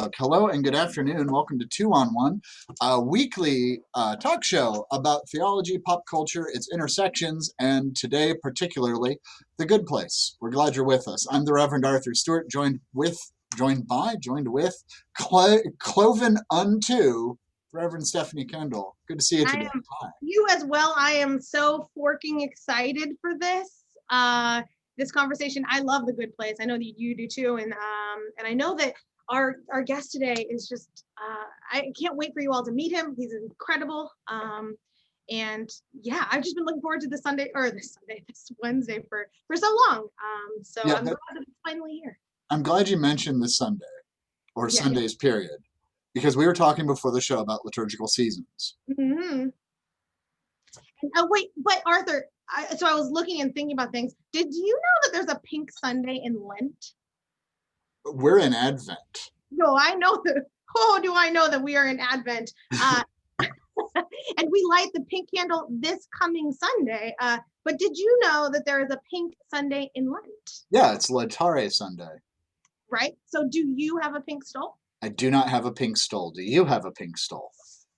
Facebook. Hello and good afternoon. Welcome to Two on One, a weekly talk show about theology, pop culture, its intersections, and today particularly the good place. We're glad you're with us. I'm the Reverend Arthur Stewart, joined with Cloven unto Reverend Stephanie Kendall. Good to see you today. Hi. You as well. I am so forking excited for this. This conversation. I love the good place. I know that you do too, and I know that our guest today is just. I can't wait for you all to meet him. He's incredible. And yeah, I've just been looking forward to this Wednesday for so long. I'm glad that it's finally here. I'm glad you mentioned this Sunday, or Sundays period, because we were talking before the show about liturgical seasons. Mm-hmm. And, wait, but Arthur. So I was looking and thinking about things. Did you know that there's a pink Sunday in Lent? We're in Advent. No, I know that. Oh, do I know that we are in Advent? And we light the pink candle this coming Sunday. But did you know that there is a pink Sunday in Lent? Yeah, it's Laetare Sunday. Right. So do you have a pink stole? I do not have a pink stole. Do you have a pink stole?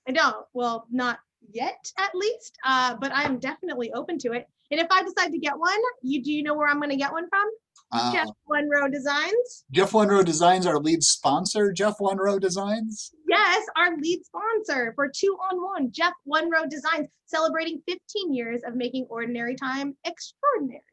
I don't. Well, not yet, at least, but I am definitely open to it. And if I decide to get one, do you know where I'm going to get one from? Jeff One Row Designs. Jeff One Row Designs, our lead sponsor, Jeff One Row Designs? Yes, our lead sponsor for Two on One, Jeff One Row Designs, celebrating 15 years of making ordinary time extraordinary.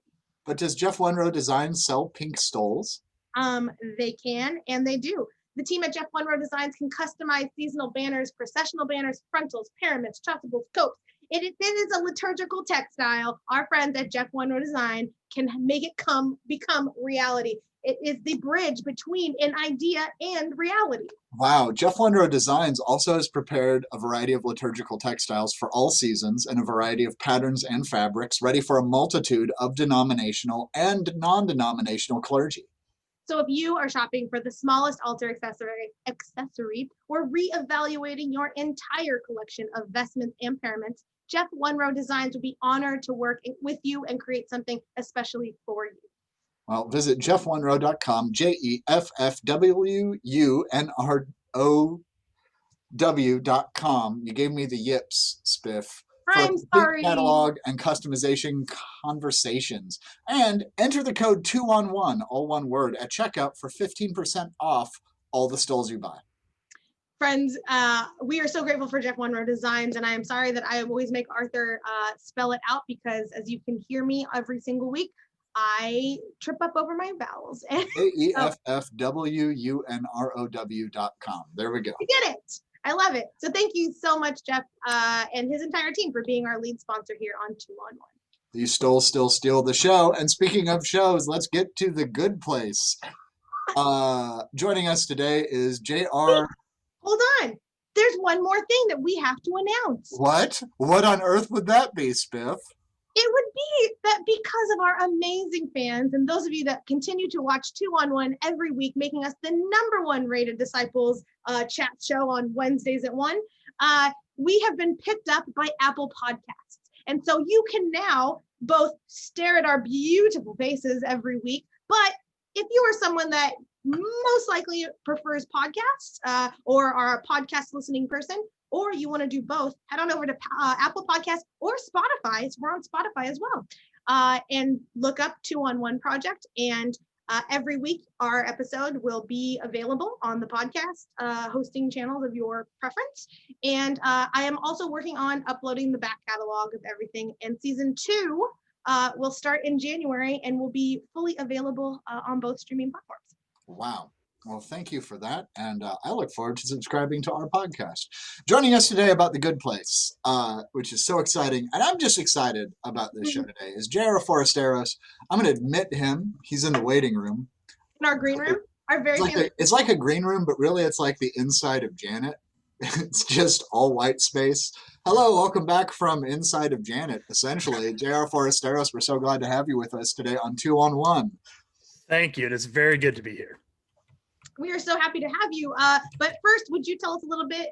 But does Jeff One Row Designs sell pink stoles? They can, and they do. The team at Jeff One Row Designs can customize seasonal banners, processional banners, frontals, pyramids, chasubles, copes. It is a liturgical textile. Our friends at Jeff One Row Design can make it become reality. It is the bridge between an idea and reality. Wow. Jeff One Row Designs also has prepared a variety of liturgical textiles for all seasons and a variety of patterns and fabrics ready for a multitude of denominational and non-denominational clergy. So if you are shopping for the smallest altar accessory or reevaluating your entire collection of vestments and paraments, Jeff One Row Designs would be honored to work with you and create something especially for you. Well, visit jeffonerow.com, JEFFWUNROW.com. You gave me the yips, Spiff. I'm sorry. Catalog and customization conversations. And enter the code 2on1, all one word, at checkout for 15% off all the stoles you buy. Friends, we are so grateful for Jeff One Row Designs, and I am sorry that I always make Arthur spell it out because, as you can hear me every single week, I trip up over my vowels. JEFFWUNROW.com. There we go. I did it. I love it. So thank you so much, Jeff, and his entire team for being our lead sponsor here on Two on One. You still steal the show. And speaking of shows, let's get to the good place. Joining us today is JR. Hold on. There's one more thing that we have to announce. What? What on earth would that be, Spiff? It would be that because of our amazing fans and those of you that continue to watch Two on One every week, making us the #1 rated Disciples chat show on Wednesdays at 1, we have been picked up by Apple Podcasts. And so you can now both stare at our beautiful faces every week, but if you are someone that most likely prefers podcasts or are a podcast listening person, or you want to do both, head on over to Apple Podcasts or Spotify. So we're on Spotify as well. And look up Two on One Project. And every week, our episode will be available on the podcast hosting channels of your preference. And I am also working on uploading the back catalog of everything. And season 2 will start in January and will be fully available on both streaming platforms. Wow. Well, thank you for that. And I look forward to subscribing to our podcast. Joining us today about the good place, which is so exciting. And I'm just excited about this show today, is JR Forasteros. I'm going to admit him. He's in the waiting room. In our green room? It's like a green room, but really it's like the inside of Janet. It's just all white space. Hello, welcome back from inside of Janet, essentially. JR Forasteros, we're so glad to have you with us today on Two on One. Thank you. It is very good to be here. We are so happy to have you. But first, would you tell us a little bit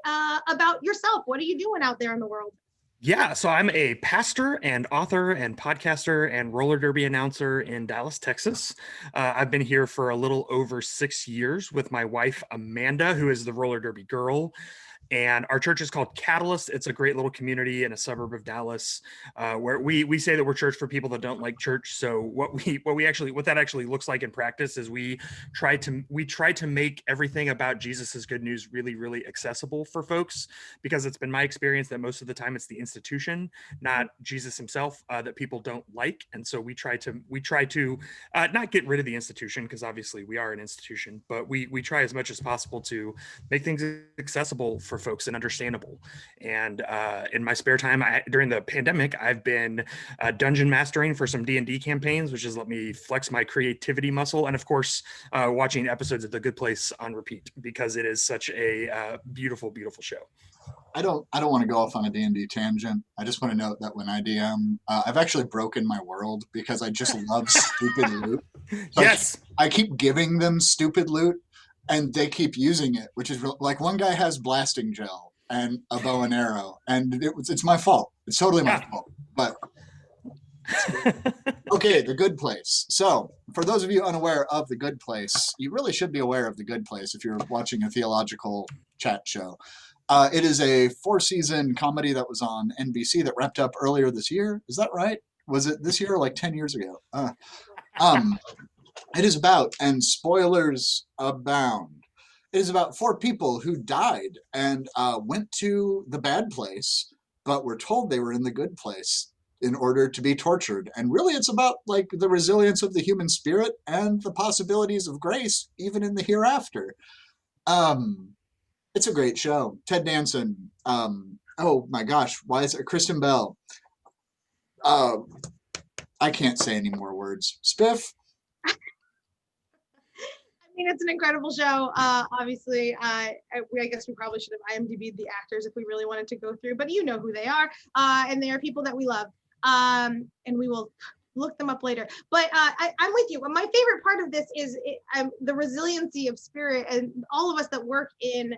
about yourself? What are you doing out there in the world? Yeah, so I'm a pastor and author and podcaster and roller derby announcer in Dallas, Texas. I've been here for a little over 6 years with my wife, Amanda, who is the roller derby girl. And our church is called Catalyst. It's a great little community in a suburb of Dallas, where we say that we're church for people that don't like church. So what that actually looks like in practice is we try to make everything about Jesus's good news really, really accessible for folks, because it's been my experience that most of the time it's the institution, not Jesus himself, that people don't like. And so we try to not get rid of the institution, because obviously we are an institution, but we try as much as possible to make things accessible for folks and understandable. And in my spare time, during the pandemic, I've been dungeon mastering for some D&D campaigns, which has let me flex my creativity muscle. And of course, watching episodes of The Good Place on repeat, because it is such a beautiful, beautiful show. I don't want to go off on a D&D tangent. I just want to note that when I DM, I've actually broken my world because I just love stupid loot. So Yes. I keep giving them stupid loot, and they keep using it, which is like one guy has blasting gel and a bow and arrow, and it's my fault. It's totally my Yeah. fault. But okay, The Good Place. So, for those of you unaware of The Good Place, you really should be aware of The Good Place if you're watching a theological chat show. It is a 4-season comedy that was on NBC that wrapped up earlier this year. Is that right? Was it this year or like 10 years ago? Um, it is about, and spoilers abound, it is about 4 people who died and went to the bad place, but were told they were in the good place in order to be tortured. And really, it's about like the resilience of the human spirit and the possibilities of grace, even in the hereafter. Um, it's a great show. Ted Danson. Oh my gosh, why is it Kristen Bell? Uh, I can't say any more words. Spiff. I mean, it's an incredible show. Obviously, I guess we probably should have IMDb'd the actors if we really wanted to go through, but you know who they are, and they are people that we love, and we will look them up later. But I'm with you. My favorite part of this is the resiliency of spirit, and all of us that work in,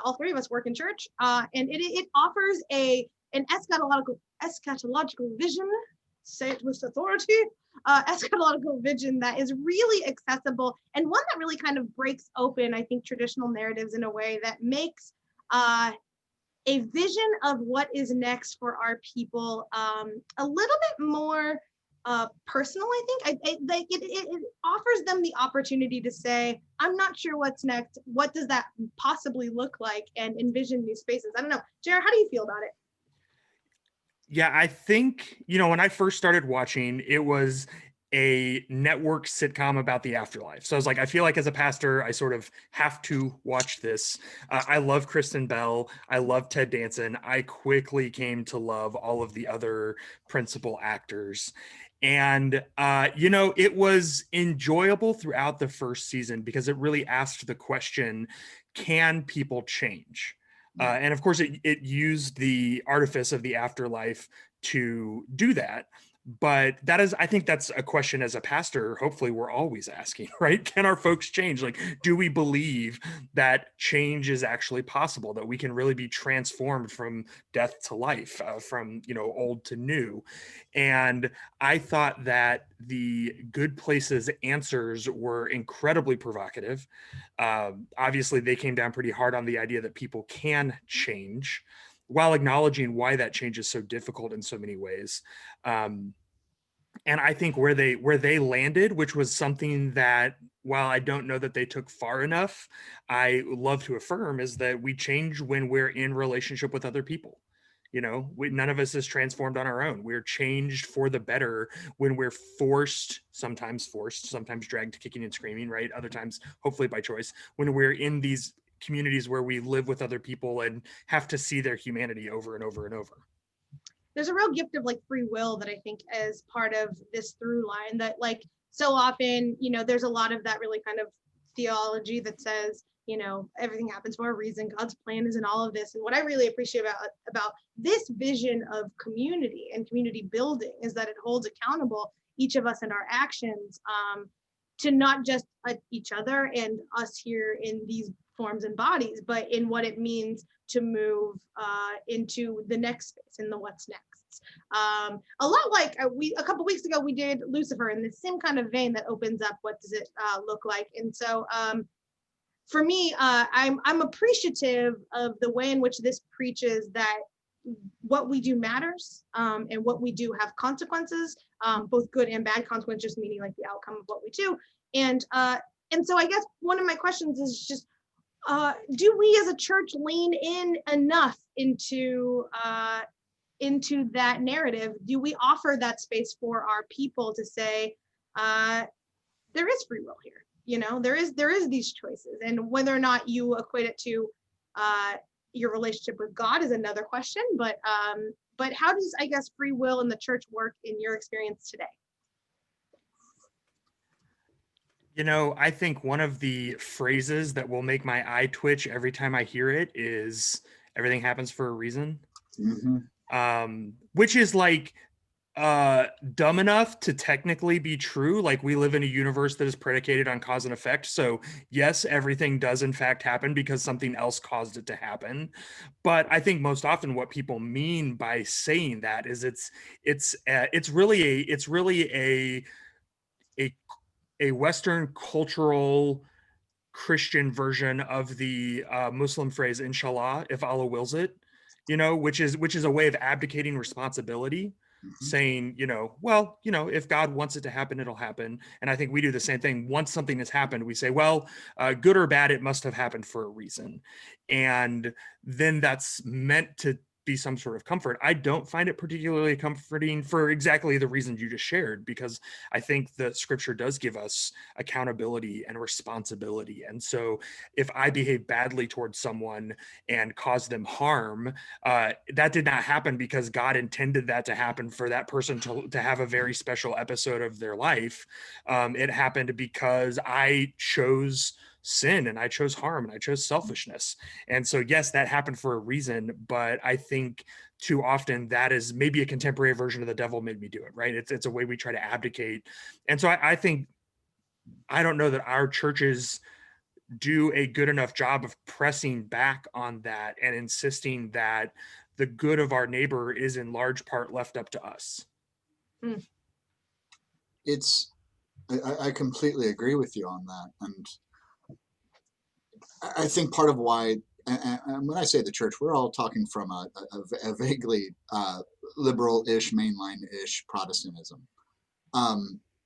all 3 of us work in church, and it offers an eschatological vision. Say it with authority. Eschatological vision that is really accessible, and one that really kind of breaks open, I think, traditional narratives in a way that makes a vision of what is next for our people a little bit more personal. I think it offers them the opportunity to say, I'm not sure what's next. What does that possibly look like? And envision new spaces. I don't know. Jared, how do you feel about it? Yeah, I think, when I first started watching, it was a network sitcom about the afterlife. So I was like, I feel like as a pastor, I sort of have to watch this. I love Kristen Bell. I love Ted Danson. I quickly came to love all of the other principal actors. And, it was enjoyable throughout the first season because it really asked the question, can people change? And of course, it used the artifice of the afterlife to do that. But I think that's a question as a pastor, hopefully we're always asking, right? Can our folks change? Like, do we believe that change is actually possible, that we can really be transformed from death to life, from, old to new? And I thought that the Good Places answers were incredibly provocative. Obviously, they came down pretty hard on the idea that people can change, while acknowledging why that change is so difficult in so many ways. And I think where they landed, which was something that, while I don't know that they took far enough, I love to affirm, is that we change when we're in relationship with other people. None of us is transformed on our own. We're changed for the better when we're sometimes dragged kicking and screaming, right? Other times, hopefully by choice, when we're in these communities where we live with other people and have to see their humanity over and over and over. There's a real gift of like free will that I think is part of this through line, that like so often, there's a lot of that really kind of theology that says, everything happens for a reason. God's plan is in all of this. And what I really appreciate about this vision of community and community building is that it holds accountable each of us and our actions, to not just each other and us here in these forms and bodies, but in what it means to move into the next space, in the what's next. A lot like a couple weeks ago we did Lucifer in the same kind of vein that opens up what does it look like. And so for me, I'm appreciative of the way in which this preaches that what we do matters, and what we do have consequences, both good and bad consequences, just meaning like the outcome of what we do. And so I guess one of my questions is just, do we as a church lean in enough into that narrative? Do we offer that space for our people to say, there is free will here? You know, there is these choices, and whether or not you equate it to your relationship with God is another question. But how does, I guess, free will in the church work in your experience today? You know, I think one of the phrases that will make my eye twitch every time I hear it is everything happens for a reason. Which is like dumb enough to technically be true. Like, we live in a universe that is predicated on cause and effect. So yes, everything does in fact happen because something else caused it to happen. But I think most often what people mean by saying that is it's really a Western cultural Christian version of the Muslim phrase "Inshallah," if Allah wills it, you know, which is a way of abdicating responsibility, saying, you know, well, you know, if God wants it to happen, it'll happen. And I think we do the same thing. Once something has happened, we say, well, good or bad, it must have happened for a reason, and then that's meant to be some sort of comfort. I don't find it particularly comforting for exactly the reasons you just shared, because I think the scripture does give us accountability and responsibility. And so if I behave badly towards someone and cause them harm, that did not happen because God intended that to happen for that person to have a very special episode of their life. It happened because I chose sin, and I chose harm, and I chose selfishness. And so yes, that happened for a reason, but I think too often that is maybe a contemporary version of the devil made me do it, right? It's a way we try to abdicate. And so I think, I don't know that our churches do a good enough job of pressing back on that and insisting that the good of our neighbor is in large part left up to us. I completely agree with you on that. And I think part of why, and when I say the church, we're all talking from a vaguely liberal-ish, mainline-ish Protestantism.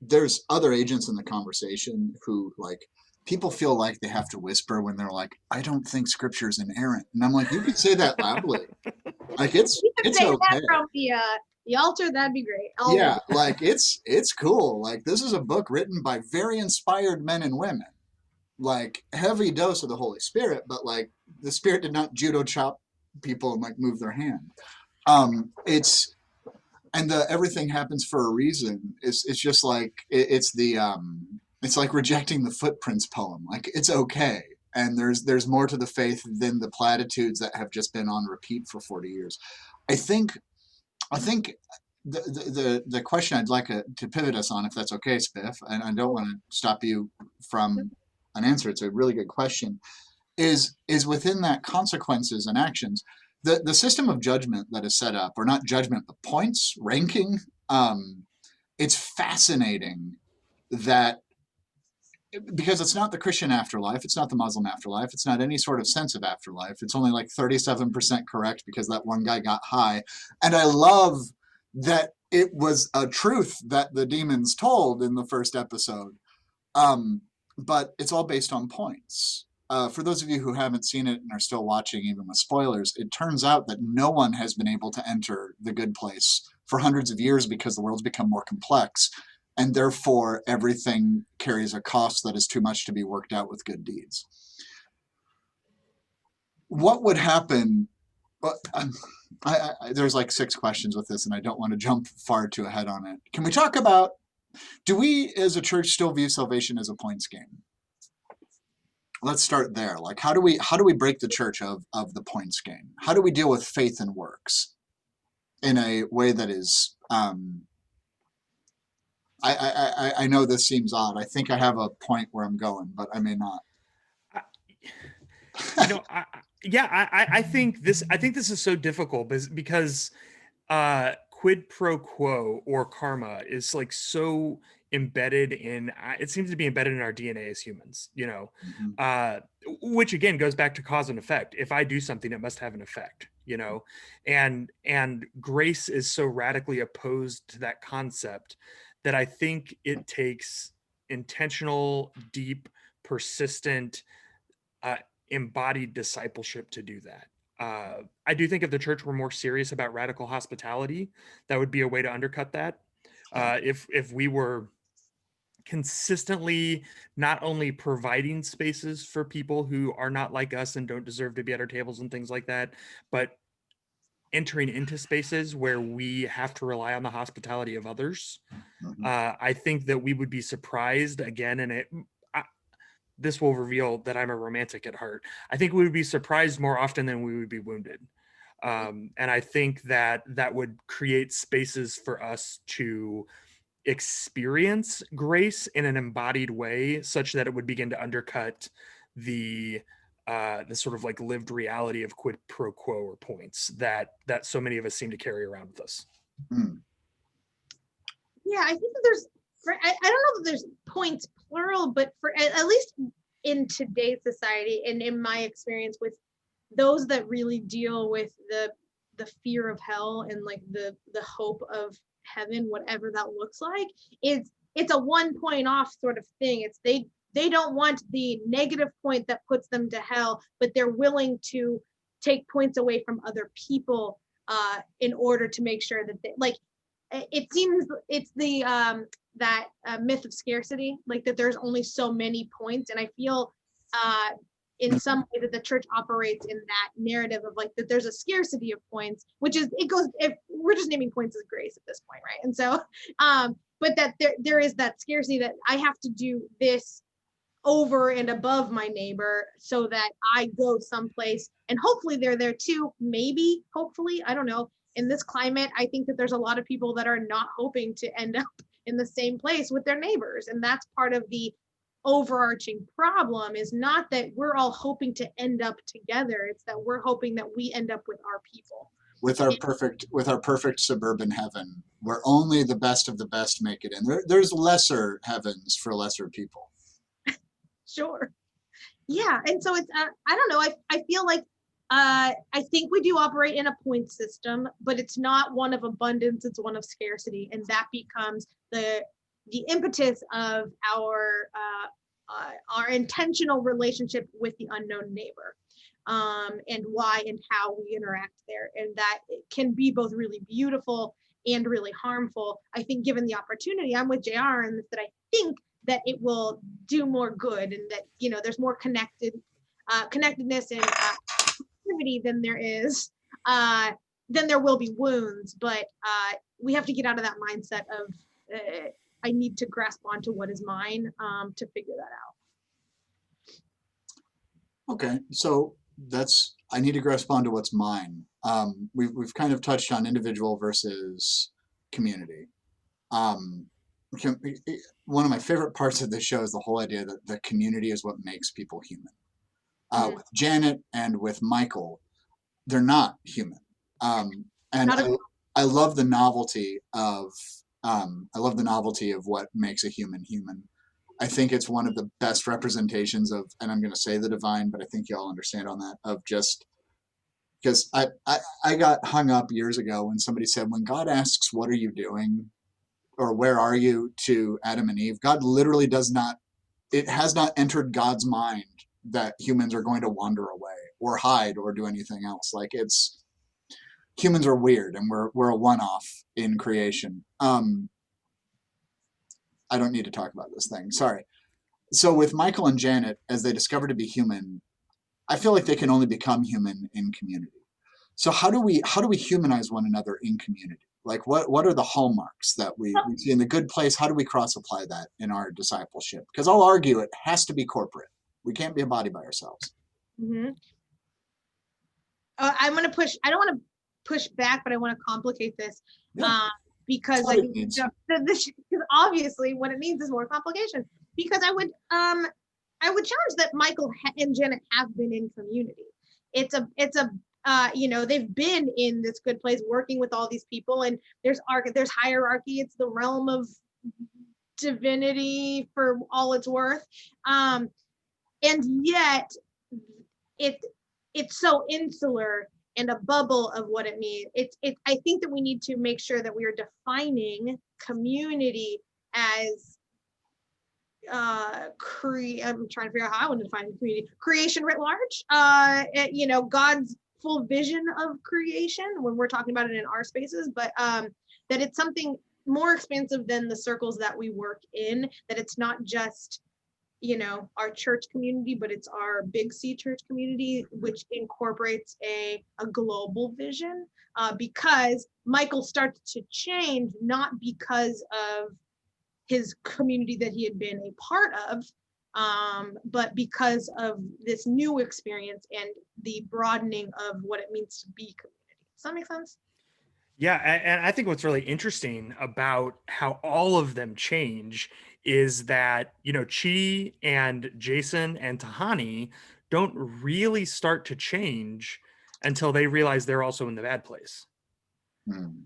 There's other agents in the conversation who, like, people feel like they have to whisper when they're like, I don't think scripture is inerrant. And I'm like, you can say that loudly. Like, it's say okay. That from the altar, that'd be great. Yeah, like it's cool. Like, this is a book written by very inspired men and women. Like, heavy dose of the Holy Spirit, but like the Spirit did not judo chop people and like move their hand. It's and the everything happens for a reason. It's just like it's like rejecting the Footprints poem. Like, it's okay, and there's more to the faith than the platitudes that have just been on repeat for 40 years. I think the question I'd like to pivot us on, if that's okay, Spiff, and I don't want to stop you from an answer. It's a really good question. Is within that consequences and actions, the system of judgment that is set up, or not judgment, but points, ranking. It's fascinating that, because it's not the Christian afterlife, it's not the Muslim afterlife, it's not any sort of sense of afterlife. It's only like 37% correct because that one guy got high. And I love that it was a truth that the demons told in the first episode. But it's all based on points. For those of you who haven't seen it and are still watching, even with spoilers, it turns out that no one has been able to enter the good place for hundreds of years because the world's become more complex, and therefore everything carries a cost that is too much to be worked out with good deeds. What would happen? There's like 6 questions with this, and I don't want to jump far too ahead on it. Can we talk about, do we as a church still view salvation as a points game? Let's start there. Like, how do we break the church of the points game? How do we deal with faith and works in a way that is, I know this seems odd. I think I have a point where I'm going, but I may not. I think this is so difficult because quid pro quo or karma is like so embedded in it seems to be embedded in our DNA as humans, Mhm. uh which again goes back to cause and effect. If I do something, it must have an effect, and grace is so radically opposed to that concept that I think it takes intentional, deep, persistent, uh, embodied discipleship to do that. I do think if the church were more serious about radical hospitality, that would be a way to undercut that. Yeah. If we were consistently not only providing spaces for people who are not like us and don't deserve to be at our tables and things like that, but entering into spaces where we have to rely on the hospitality of others, Mhm. I think that we would be surprised again, and this will reveal that I'm a romantic at heart. I think we would be surprised more often than we would be wounded. And I think that would create spaces for us to experience grace in an embodied way, such that it would begin to undercut the sort of like lived reality of quid pro quo or points that so many of us seem to carry around with us. Mm. Yeah, I think that I don't know that there's points plural, but for at least in today's society and in my experience with those that really deal with the fear of hell and like the hope of heaven, whatever that looks like, it's a 1 point off sort of thing. It's they don't want the negative point that puts them to hell, but they're willing to take points away from other people in order to make sure that they like it seems it's the that myth of scarcity, like that there's only so many points, and I feel in some way that the church operates in that narrative of like that there's a scarcity of points, which is it goes if we're just naming points as grace at this point, right? And so but that there is that scarcity that I have to do this over and above my neighbor so that I go someplace and hopefully they're there too. Maybe, hopefully, I don't know. In this climate, I think that there's a lot of people that are not hoping to end up in the same place with their neighbors. And that's part of the overarching problem, is not that we're all hoping to end up together. It's that we're hoping that we end up with our people. With our perfect suburban heaven, where only the best of the best make it in. There's lesser heavens for lesser people. Sure. Yeah. And so it's, I don't know. I feel like I think we do operate in a point system, but it's not one of abundance, it's one of scarcity. And that becomes the impetus of our intentional relationship with the unknown neighbor, and why and how we interact there. And that it can be both really beautiful and really harmful. I think given the opportunity, I'm with JR, and that I think that it will do more good, and that there's more connectedness and activity than there is then there will be wounds. But we have to get out of that mindset of I need to grasp onto what is mine to figure that out. Okay, so I need to grasp onto what's mine. We've kind of touched on individual versus community. Um, One of my favorite parts of this show is the whole idea that the community is what makes people human. With Janet and with Michael, they're not human. And I love the novelty of what makes a human human. I think it's one of the best representations of, and I'm going to say the divine, but I think you all understand on that, of just because I got hung up years ago when somebody said, when God asks, what are you doing? Or where are you to Adam and Eve? God literally it has not entered God's mind that humans are going to wander away or hide or do anything else. Like humans are weird and we're a one-off in creation. I don't need to talk about this thing. Sorry. So with Michael and Janet, as they discover to be human, I feel like they can only become human in community. So how do we humanize one another in community? Like what are the hallmarks that we see in the good place? How do we cross apply that in our discipleship? Because I'll argue it has to be corporate. We can't be a body by ourselves. Mm-hmm. I'm going to push. I don't want to push back, but I want to complicate this. Yeah. Because I think because obviously what it needs is more complication. Because I I would challenge that Michael and Janet have been in community. It's a you know, they've been in this good place working with all these people, and there's hierarchy. It's the realm of divinity for all it's worth. And yet it it's so insular and a bubble of what it means. I think that we need to make sure that we are defining community as I'm trying to figure out how I want to define community. Creation writ large. You know, God's full vision of creation when we're talking about it in our spaces, but that it's something more expansive than the circles that we work in, that it's not just, you know, our church community, but it's our big C church community, which incorporates a global vision, because Michael starts to change, not because of his community that he had been a part of, but because of this new experience and the broadening of what it means to be community. Does that make sense? Yeah, and I think what's really interesting about how all of them change is that, you know, Chi and Jason and Tahani don't really start to change until they realize they're also in the bad place.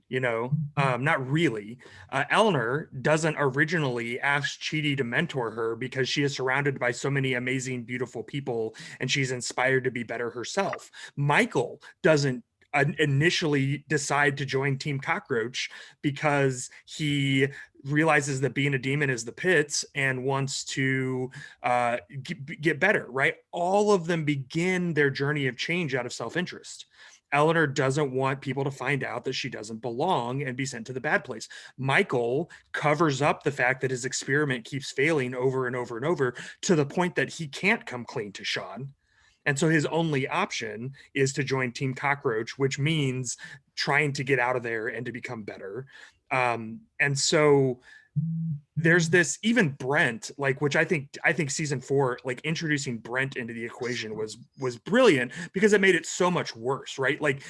You know, not really. Eleanor doesn't originally ask Chidi to mentor her because she is surrounded by so many amazing, beautiful people and she's inspired to be better herself. Michael doesn't initially decide to join Team Cockroach because he realizes that being a demon is the pits and wants to get better, right? All of them begin their journey of change out of self-interest. Eleanor doesn't want people to find out that she doesn't belong and be sent to the bad place. Michael covers up the fact that his experiment keeps failing over and over and over to the point that he can't come clean to Sean. And so his only option is to join Team Cockroach, which means trying to get out of there and to become better. And so there's this, even Brent, like, which I think season 4, like introducing Brent into the equation was brilliant because it made it so much worse, right? Like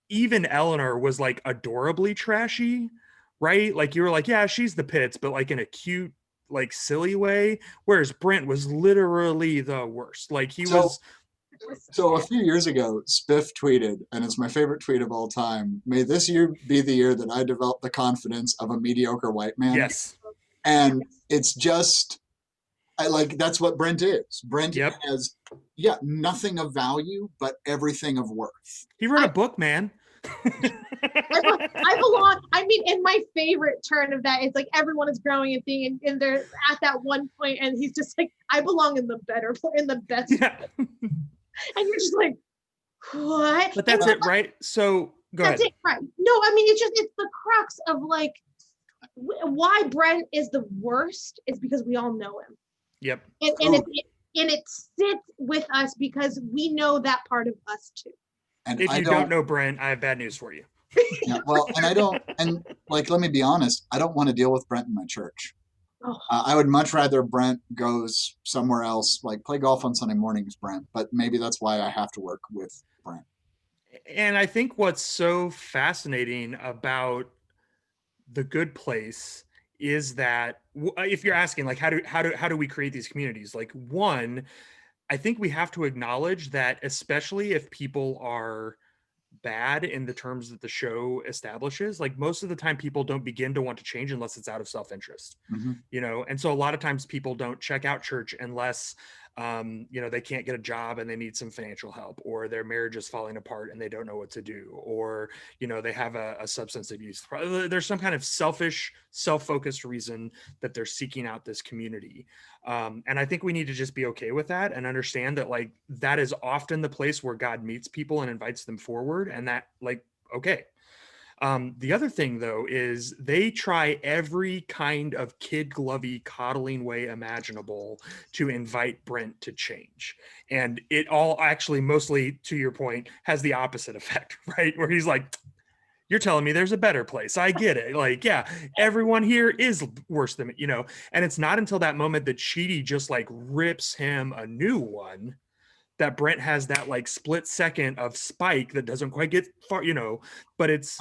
even Eleanor was like adorably trashy, right? Like you were like, yeah, she's the pits, but like in a cute, like silly way. Whereas Brent was literally the worst. Like he was. So a few years ago, Spiff tweeted, and it's my favorite tweet of all time, "May this year be the year that I develop the confidence of a mediocre white man." Yes. And it's just, I like, that's what Brent is. Brent Yep. has, yeah, nothing of value, but everything of worth. He wrote a book, man. I belong. I mean, and my favorite turn of that is like everyone is growing and thing, and they're at that one point, and he's just like, I belong in the best. Yeah. And you're just like, what? But that's it, right? So go ahead. That's it, right? No, I mean, it's the crux of like why Brent is the worst is because we all know him. Yep. And it sits with us because we know that part of us too. And if you don't know Brent, I have bad news for you. Yeah, well, and like, let me be honest, I don't want to deal with Brent in my church. Oh. I would much rather Brent goes somewhere else, like play golf on Sunday mornings, Brent, but maybe that's why I have to work with Brent. And I think what's so fascinating about The Good Place is that if you're asking like how do we create these communities, like one, I think we have to acknowledge that especially if people are bad in the terms that the show establishes, like most of the time people don't begin to want to change unless it's out of self-interest. You know, and so a lot of times people don't check out church unless you know, they can't get a job and they need some financial help, or their marriage is falling apart and they don't know what to do, or you know, they have a substance abuse. There's some kind of selfish, self-focused reason that they're seeking out this community, and I think we need to just be okay with that and understand that like that is often the place where God meets people and invites them forward, and that like okay. The other thing, though, is they try every kind of kid glovey coddling way imaginable to invite Brent to change. And it all actually, mostly to your point, has the opposite effect, right? Where he's like, you're telling me there's a better place. I get it. Like, yeah, everyone here is worse than, you know, and it's not until that moment that Chidi just like rips him a new one that Brent has that like split second of spike that doesn't quite get far, you know, but it's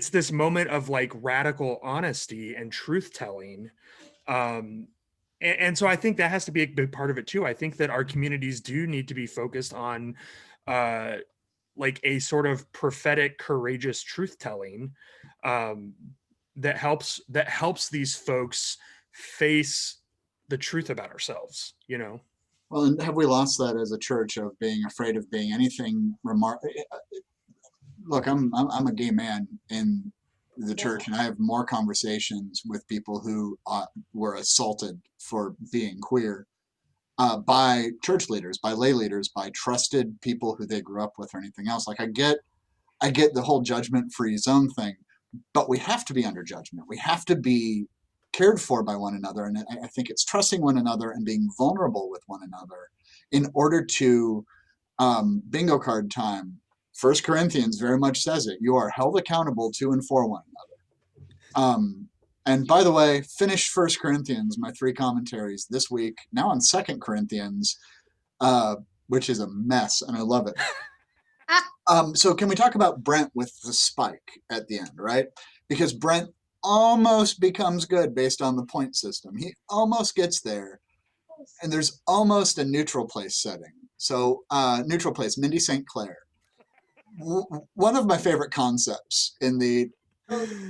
this moment of like radical honesty and truth telling And so I think that has to be a big part of it too. I think that our communities do need to be focused on uh, like a sort of prophetic, courageous truth telling um, that helps these folks face the truth about ourselves, you know. Well, and have we lost that as a church of being afraid of being anything Look, I'm a gay man in the church, and I have more conversations with people who were assaulted for being queer by church leaders, by lay leaders, by trusted people who they grew up with, or anything else. Like I get the whole judgment-free zone thing, but we have to be under judgment. We have to be cared for by one another, and I think it's trusting one another and being vulnerable with one another in order to bingo card time. First Corinthians very much says it. You are held accountable to and for one another. And by the way, finished First Corinthians, my 3 commentaries this week. Now on Second Corinthians, which is a mess, and I love it. So can we talk about Brent with the spike at the end, right? Because Brent almost becomes good based on the point system. He almost gets there, and there's almost a neutral place setting. So neutral place, Mindy St. Clair. One of my favorite concepts in the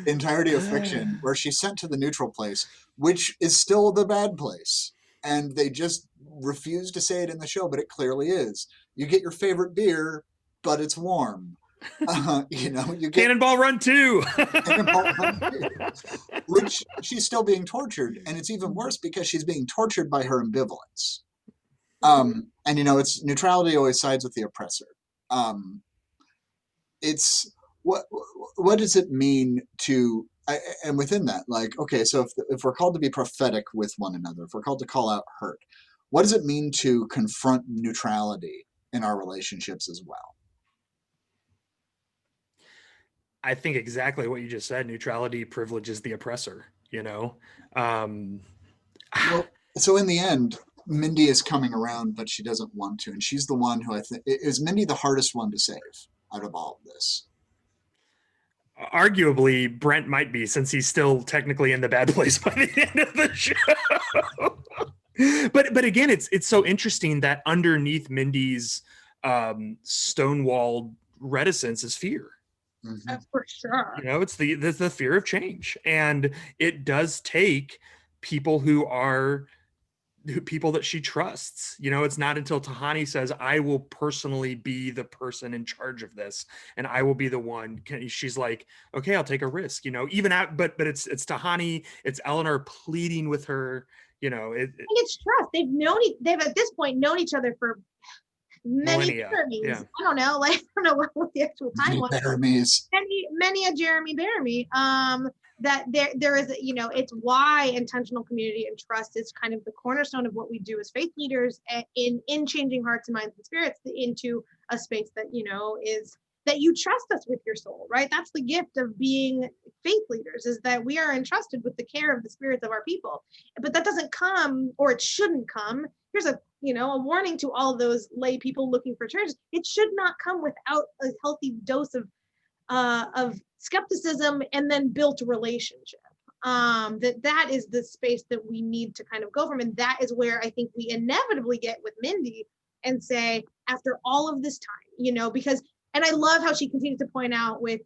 entirety of fiction, where she's sent to the neutral place, which is still the bad place. And they just refuse to say it in the show, but it clearly is. You get your favorite beer, but it's warm. You know, you get Cannonball Run 2. Cannonball Run 2, which she's still being tortured. And it's even worse because she's being tortured by her ambivalence. And, you know, it's neutrality always sides with the oppressor. It's what does it mean to and within that, like, okay, so if we're called to be prophetic with one another, if we're called to call out hurt, what does it mean to confront neutrality in our relationships as well? I think exactly what you just said. Neutrality privileges the oppressor, you know. Well, so in the end, Mindy is coming around, but she doesn't want to, and she's the one who I think is Mindy the hardest one to save out of all of this. Arguably, Brent might be, since he's still technically in the bad place by the end of the show. But again, it's so interesting that underneath Mindy's stonewalled reticence is fear. Mm-hmm. That's for sure. You know, it's the fear of change, and it does take people who are people that she trusts. You know, it's not until Tahani says, I will personally be the person in charge of this, and I will be the one. She's like, okay, I'll take a risk, you know, even out, but it's Tahani, it's Eleanor pleading with her, you know. It's trust. They've at this point known each other for many Jeremys. Yeah. I don't know, like, I don't know what the actual time was. Many a Jeremy Bearimy. That there is, you know, it's why intentional community and trust is kind of the cornerstone of what we do as faith leaders in changing hearts and minds and spirits into a space that, you know, is that you trust us with your soul, right? That's the gift of being faith leaders, is that we are entrusted with the care of the spirits of our people. But that doesn't come, or it shouldn't come. Here's a warning to all of those lay people looking for churches. It should not come without a healthy dose of skepticism and then built relationship. That is the space that we need to kind of go from. And that is where I think we inevitably get with Mindy and say, after all of this time, you know, because, and I love how she continues to point out with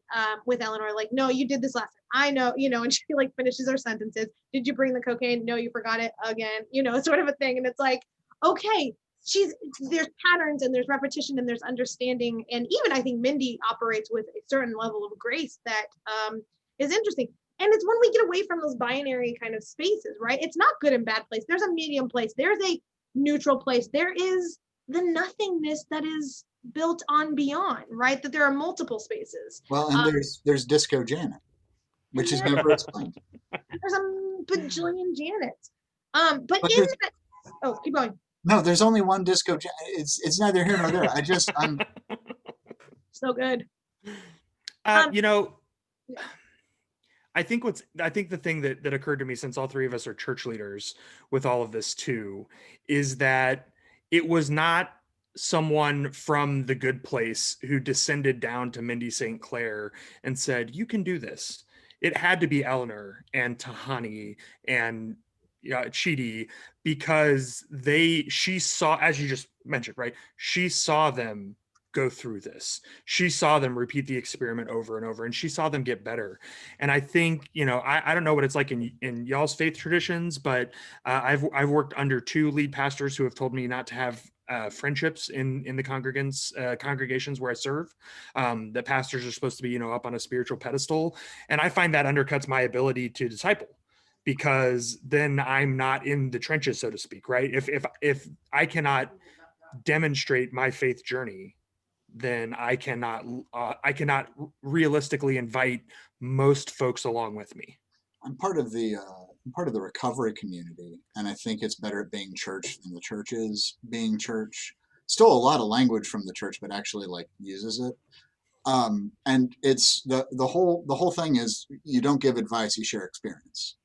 Eleanor, like, no, you did this last time. I know, you know, and she like finishes her sentences. Did you bring the cocaine? No, you forgot it again, you know, sort of a thing. And it's like, okay, there's patterns and there's repetition and there's understanding. And even I think Mindy operates with a certain level of grace that is interesting. And it's when we get away from those binary kind of spaces, right? It's not good and bad place. There's a medium place. There's a neutral place. There is the nothingness that is built on beyond, right? That there are multiple spaces. Well, and there's Disco Janet, which is never explained. There's a bajillion Janets. But in that, oh, keep going. No, there's only one Disco Janet. It's neither here nor there. I'm so good. You know, I think the thing that occurred to me, since all 3 of us are church leaders with all of this too, is that it was not someone from the good place who descended down to Mindy St. Clair and said, you can do this. It had to be Eleanor and Tahani and Chidi, because she saw, as you just mentioned, right? She saw them go through this. She saw them repeat the experiment over and over, and she saw them get better. And I think, I don't know what it's like in y'all's faith traditions, but I've worked under 2 lead pastors who have told me not to have friendships in the congregations where I serve. That pastors are supposed to be, up on a spiritual pedestal, and I find that undercuts my ability to disciple, because then I'm not in the trenches, so to speak, right? If I cannot demonstrate my faith journey, then I cannot realistically invite most folks along with me. I'm part of the recovery community, and I think it's better at being church than the church is being church. Still a lot of language from the church, but actually like uses it. And it's the whole thing is, you don't give advice, you share experience.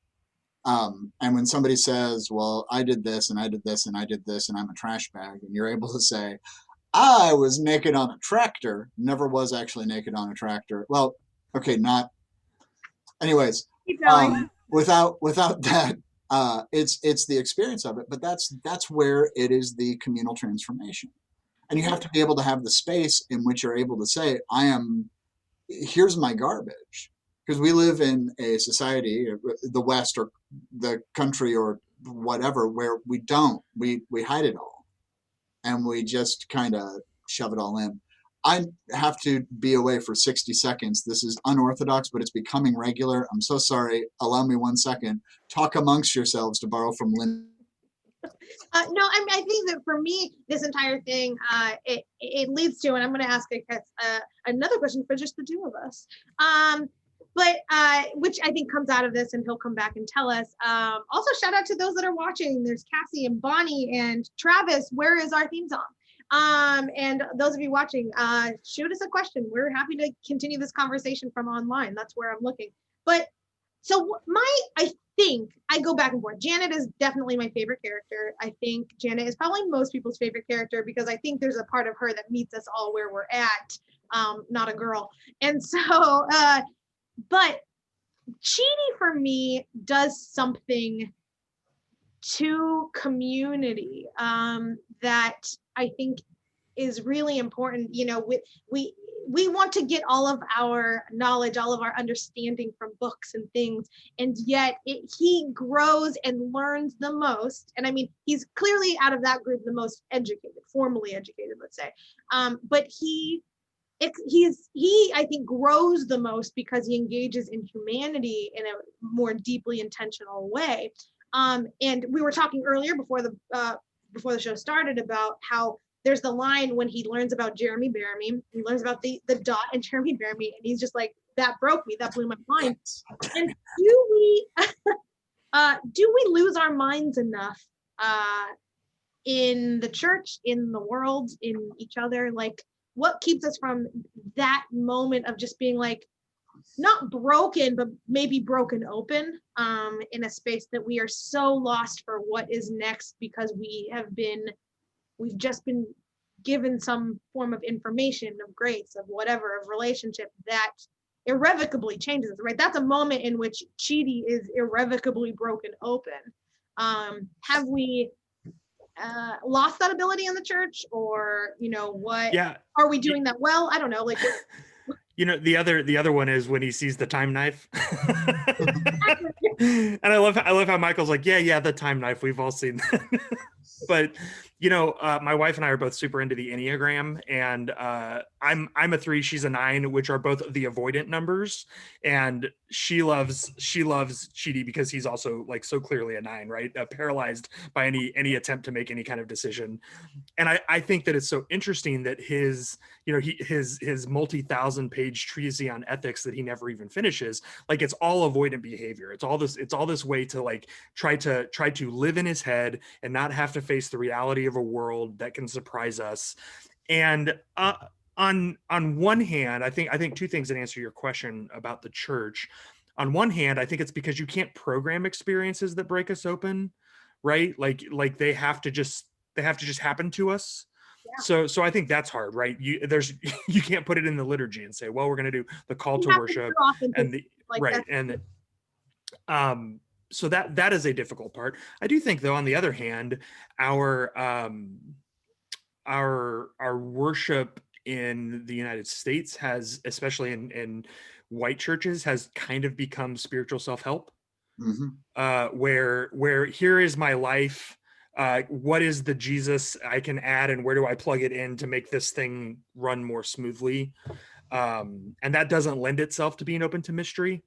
And when somebody says, well, I did this and I did this and I did this and I'm a trash bag, and you're able to say, I was naked on a tractor, never was actually naked on a tractor. Well, okay, not. Anyways, Keep going. without that, it's the experience of it. But that's where it is the communal transformation, and you have to be able to have the space in which you're able to say, here's my garbage, because we live in a society, the West or the country or whatever, where we hide it all, and we just kind of shove it all in. I have to be away for 60 seconds. This is unorthodox, but it's becoming regular. I'm so sorry. Allow me 1 second. Talk amongst yourselves, to borrow from Lynn. No, I think that for me, this entire thing, it leads to, and I'm going to ask another question for just the 2 of us. But which I think comes out of this, and he'll come back and tell us. Also, shout out to those that are watching. There's Cassie and Bonnie and Travis. Where is our theme song? And those of you watching, shoot us a question. We're happy to continue this conversation from online. That's where I'm looking. But so I think I go back and forth. Janet is definitely my favorite character. I think Janet is probably most people's favorite character, because I think there's a part of her that meets us all where we're at. Not a girl. And so, but Chidi for me does something to community that I think is really important. We want to get all of our knowledge, all of our understanding from books and things, and yet he grows and learns the most. And I mean, he's clearly out of that group the most educated, formally educated, let's say. But he I think grows the most because he engages in humanity in a more deeply intentional way. And we were talking earlier before the show started about how there's the line when he learns about Jeremy Bearimy, he learns about the dot and Jeremy Bearimy, and he's just like, that broke me, that blew my mind. And do we lose our minds enough in the church, in the world, in each other? Like, what keeps us from that moment of just being like, not broken, but maybe broken open in a space that we are so lost for what is next, because we've just been given some form of information, of grace, of whatever, of relationship that irrevocably changes us, right? That's a moment in which Chidi is irrevocably broken open. Have we lost that ability in the church, or what? Yeah. Are we doing that well? I don't know. Like, the other one is when he sees the time knife. And I love how Michael's like, yeah, the time knife. We've all seen that. But my wife and I are both super into the Enneagram, and I'm a 3, she's a 9, which are both the avoidant numbers. And she loves Chidi because he's also like so clearly a 9, right? Paralyzed by any attempt to make any kind of decision. And I think that it's so interesting that his multi-thousand page treatise on ethics that he never even finishes, like, it's all avoidant behavior. It's all this way to like try to live in his head and not have to face the reality of a world that can surprise us. And on one hand, I think 2 things that answer your question about the church. On one hand, I think it's because you can't program experiences that break us open, right? Like they have to just happen to us. Yeah. So I think that's hard, right? You can't put it in the liturgy and say, well, we're going to do the call to worship and the like right. so that is a difficult part. I do think, though, on the other hand, our our worship in the United States has, especially in white churches, has kind of become spiritual self-help. Where here is my life. What is the Jesus I can add, and where do I plug it in to make this thing run more smoothly? And that doesn't lend itself to being open to mystery.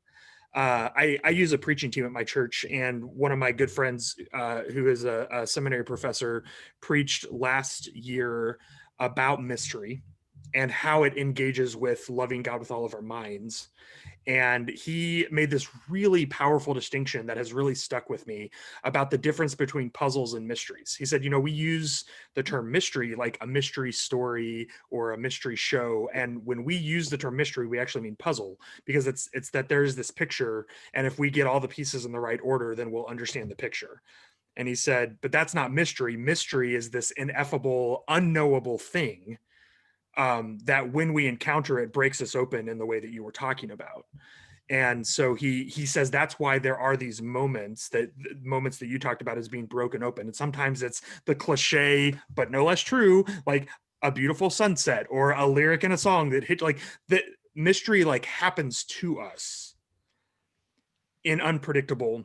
I use a preaching team at my church, and one of my good friends, who is a seminary professor, preached last year about mystery and how it engages with loving God with all of our minds. And he made this really powerful distinction that has really stuck with me about the difference between puzzles and mysteries. He said, we use the term mystery like a mystery story or a mystery show. And when we use the term mystery, we actually mean puzzle, because it's that there's this picture. And if we get all the pieces in the right order, then we'll understand the picture. And he said, but that's not mystery. Mystery is this ineffable, unknowable thing that when we encounter it breaks us open in the way that you were talking about. And so he says that's why there are these moments that you talked about as being broken open. And sometimes it's the cliche, but no less true, like a beautiful sunset or a lyric in a song that hit, like that mystery like happens to us in unpredictable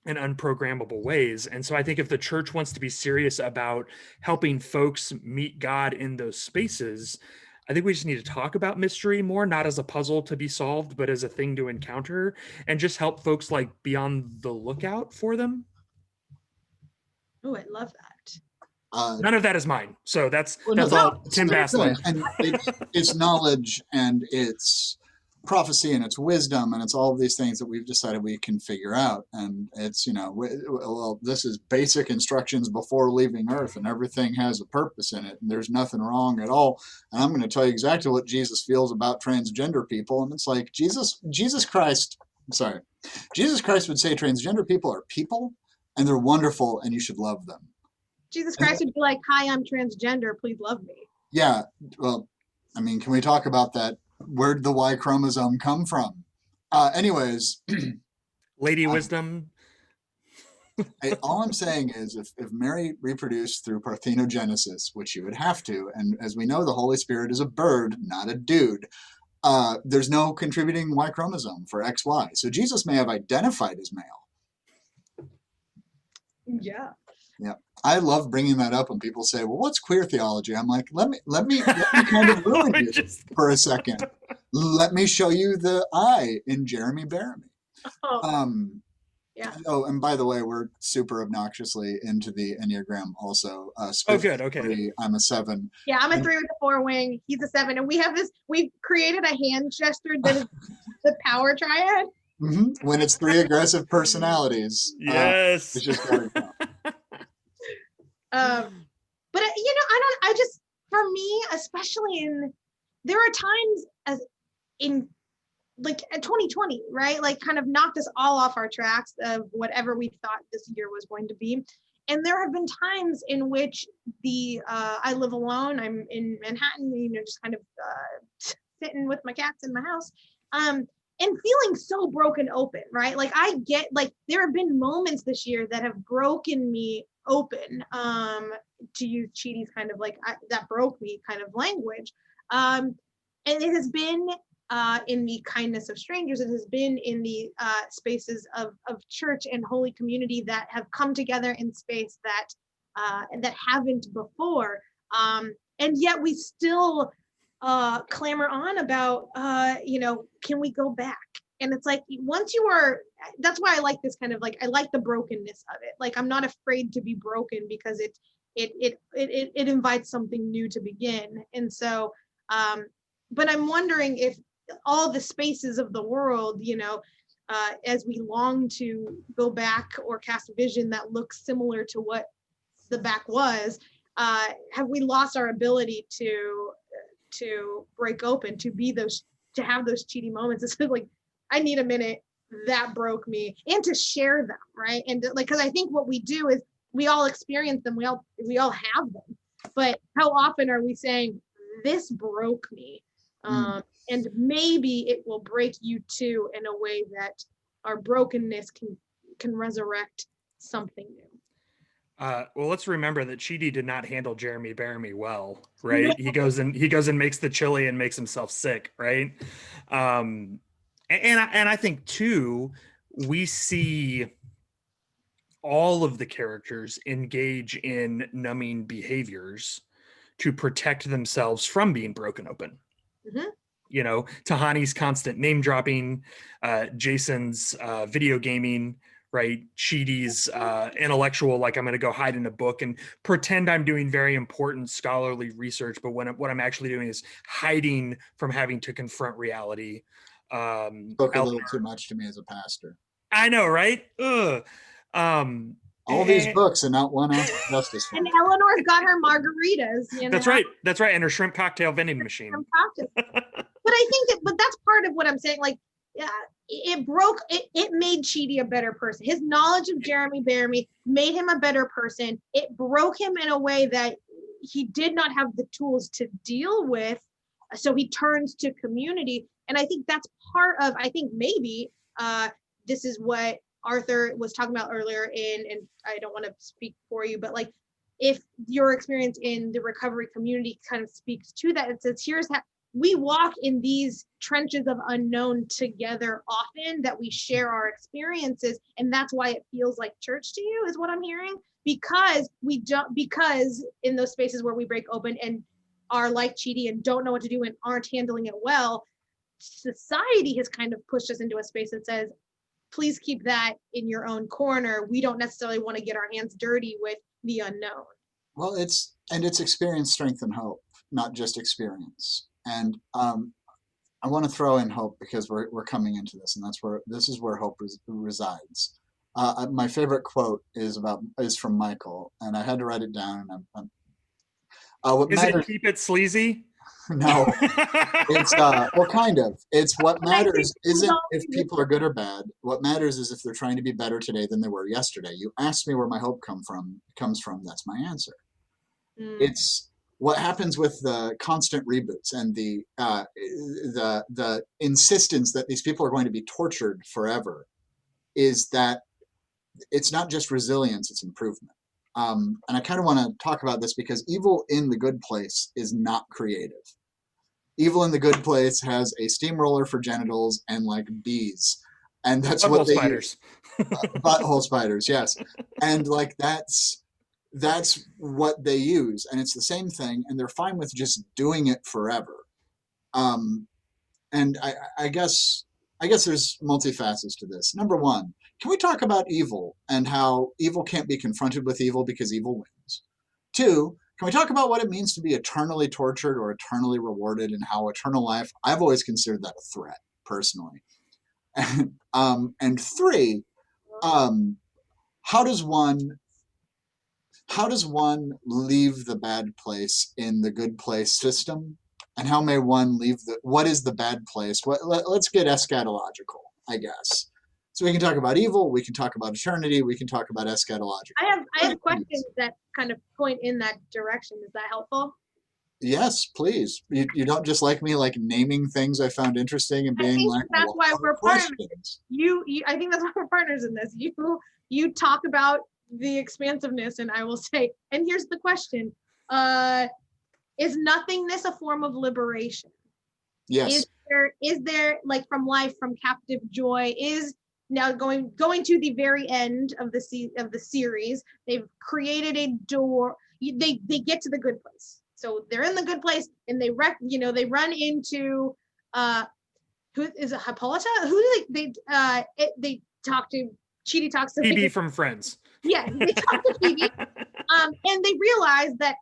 and unprogrammable ways. And so I think if the church wants to be serious about helping folks meet God in those spaces, I think we just need to talk about mystery more, not as a puzzle to be solved, but as a thing to encounter, and just help folks like be on the lookout for them. Oh, I love that. None of that is mine. So that's no, all Tim Bassler. And it's knowledge, and it's prophecy, and it's wisdom, and it's all of these things that we've decided we can figure out. And it's, well, this is basic instructions before leaving earth, and everything has a purpose in it, and there's nothing wrong at all. And I'm going to tell you exactly what Jesus feels about transgender people. And it's like Jesus Christ would say transgender people are people, and they're wonderful, and you should love them. Jesus Christ would be like, hi, I'm transgender, please love me. Yeah, well, I mean, can we talk about that? Where'd the Y chromosome come from? Anyways. Lady wisdom. All I'm saying is if Mary reproduced through parthenogenesis, which you would have to, and as we know, the Holy Spirit is a bird, not a dude, there's no contributing Y chromosome for XY. So Jesus may have identified as male. Yeah. Yeah. I love bringing that up when people say, well, what's queer theology? I'm like, let me kind of ruin you for a second. Let me show you the I in Jeremy Bearimy. Yeah. Oh, and by the way, we're super obnoxiously into the Enneagram also. Oh, good. Okay. I'm a 7. Yeah, I'm a 3 with a 4 wing. He's a 7. And we've created a hand gesture that is the power triad. Mm-hmm. When it's 3 aggressive personalities. Yes. It's just gotta go. But for me, especially there are times as in like 2020, right? Like kind of knocked us all off our tracks of whatever we thought this year was going to be. And there have been times in which I live alone. I'm in Manhattan, just kind of sitting with my cats in my house. And feeling so broken open, right? Like I get, like there have been moments this year that have broken me open, to use Chidi's kind of like that broke me kind of language. And it has been in the kindness of strangers. It has been in the spaces of church and holy community that have come together in space that haven't before. And yet we still clamor on about, can we go back? And it's like, that's why I like this kind of like, I like the brokenness of it. Like, I'm not afraid to be broken because it invites something new to begin. And so, but I'm wondering if all the spaces of the world, as we long to go back or cast a vision that looks similar to what the back was, have we lost our ability to break open, to have those cheaty moments? It's like, I need a minute, that broke me, and to share them, right? And like, because I think what we do is we all experience them, we all have them, but how often are we saying, this broke me? And maybe it will break you too, in a way that our brokenness can resurrect something new. Well, let's remember that Chidi did not handle Jeremy Bearimy well, right? He goes and makes the chili and makes himself sick, right? And I think too, we see all of the characters engage in numbing behaviors to protect themselves from being broken open. Mhm. You know, Tahani's constant name dropping, Jason's video gaming, right? Chidi's intellectual, like I'm going to go hide in a book and pretend I'm doing very important scholarly research, but what I'm actually doing is hiding from having to confront reality. Spoke a little too much to me as a pastor. I know, right? Ugh. All these books and not one ounce of justice. And Eleanor's got her margaritas, you know? That's right. That's right. And her shrimp cocktail vending machine. But I think but that's part of what I'm saying. Like, it made Chidi a better person. His knowledge of Jeremy Bearimy made him a better person. It broke him in a way that he did not have the tools to deal with. So he turns to community. And I think that's part of, I think maybe this is what Arthur was talking about earlier and I don't want to speak for you, but like, if your experience in the recovery community kind of speaks to that, it says, here's how we walk in these trenches of unknown together often, that we share our experiences. And that's why it feels like church to you, is what I'm hearing, because because in those spaces where we break open and are like Chidi and don't know what to do and aren't handling it well, society has kind of pushed us into a space that says, please keep that in your own corner. We don't necessarily want to get our hands dirty with the unknown. Well, it's experience, strength, and hope, not just experience. And I want to throw in hope because we're coming into this, and this is where hope resides. My favorite quote is from Michael, and I had to write it down. What is matters? It keep it sleazy? No, it's well, kind of. It's what matters isn't if people are good or bad. What matters is if they're trying to be better today than they were yesterday. You asked me where my hope comes from. That's my answer. It's what happens with the constant reboots and the insistence that these people are going to be tortured forever, is that it's not just resilience, it's improvement. And I kind of want to talk about this because evil in The Good Place is not creative. Evil in The Good Place has a steamroller for genitals and like bees, and that's butthole what they spiders. use. Butthole spiders, yes, and like that's what they use, and it's the same thing, and they're fine with just doing it forever. And I guess there's multifacets to this. Number one, can we talk about evil and how evil can't be confronted with evil because evil wins? Two, can we talk about what it means to be eternally tortured or eternally rewarded, and how eternal life, I've always considered that a threat, personally. And three, how does one leave the bad place in the good place system? And how may one leave what is the bad place? Let's get eschatological, I guess. So we can talk about evil, we can talk about eternity, we can talk about eschatological. I have questions that kind of point in that direction. Is that helpful? Yes, please. You don't just like me like naming things I found interesting and being like, that's why we're partners. I think that's why we're partners in this. You talk about the expansiveness, and I will say, and here's the question: is nothingness a form of liberation? Yes. Is there like from life, from captive joy? Is now going to the very end of the series, they've created a door. They get to the good place. So they're in the good place, and they run into who is it, Hippolyta? Who do they talk to? Chidi talks to Phoebe from Friends. Yeah, they talk to Phoebe, and they realize that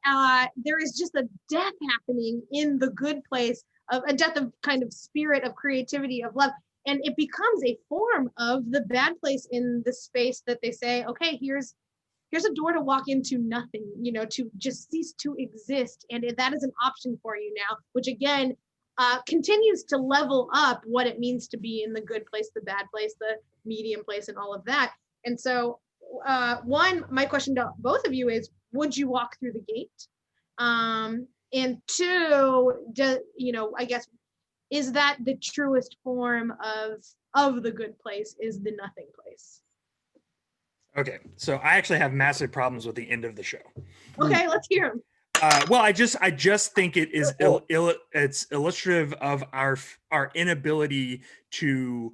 there is just a death happening in the good place, of a death of kind of spirit, of creativity, of love, and it becomes a form of the bad place in the space that they say, okay, here's a door to walk into nothing, to just cease to exist, and that is an option for you now, which again continues to level up what it means to be in the good place, the bad place, the medium place, and all of that. And so one, my question to both of you is, would you walk through the gate? And two, I guess, is that the truest form of the good place, is the nothing place? Okay, so I actually have massive problems with the end of the show. Okay, let's hear them. Well, I just think it is it's illustrative of our inability to